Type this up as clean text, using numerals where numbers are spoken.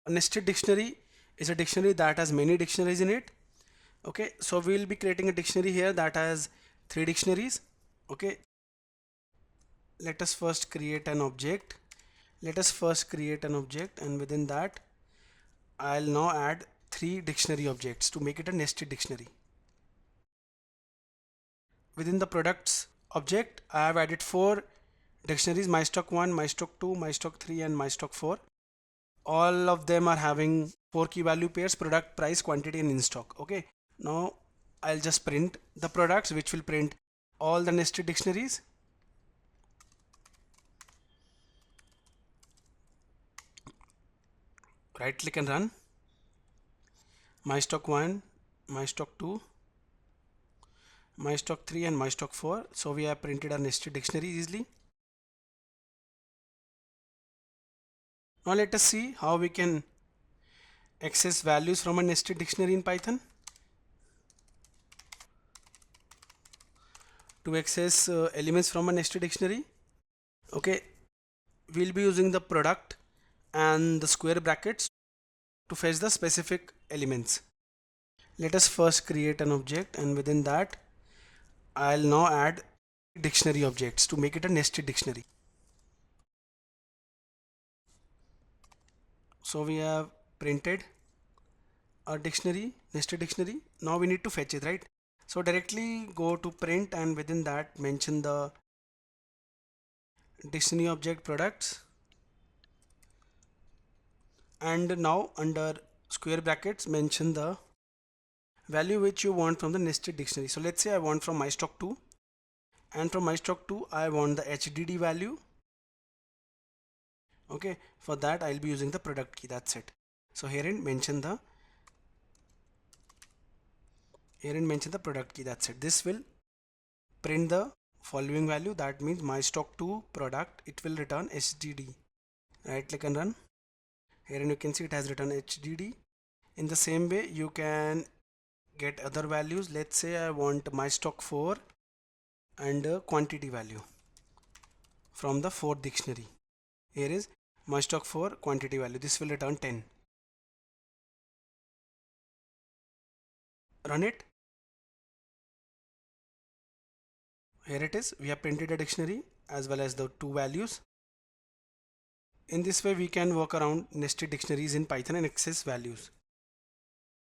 A nested dictionary is a dictionary that has many dictionaries in it. Okay, so we'll be creating a dictionary here that has 3 dictionaries. Okay, let us first create an object. And within that I'll now add 3 dictionary objects to make it a nested dictionary. Within the products object I have added 4 dictionaries: my stock 1, my stock 2, my stock 3 and my stock 4. All of them are having 4 key value pairs: product, price, quantity and in stock. Okay, now I'll just print the products, which will print all the nested dictionaries. Right click and run. My stock 1, my stock 2, my stock 3 and my stock 4. So we have printed our nested dictionary easily. Now let us see how we can access values from a nested dictionary in Python. To access elements from a nested dictionary, okay, we'll be using the product and the square brackets to fetch the specific elements. Let us first create an object, and within that I'll now add dictionary objects to make it a nested dictionary. So we have printed a dictionary, nested dictionary. Now we need to fetch it, right? So directly go to print and within that mention the dictionary object products, and now under square brackets mention the value which you want from the nested dictionary. So let's say I want from my stock 2, and from my stock 2 I want the HDD value. Okay, for that I'll be using the product key. That's it. So herein mention the product key. That's it. This will print the following value. That means my stock 2 product, it will return HDD. Right click and run. Herein you can see it has written HDD. In the same way you can get other values. Let's say I want my stock 4 and a quantity value from the 4th dictionary. Here is my stock 4 quantity value. This will return 10. Run it. Here it is. We have printed a dictionary as well as the 2 values. In this way we can work around nested dictionaries in Python and access values.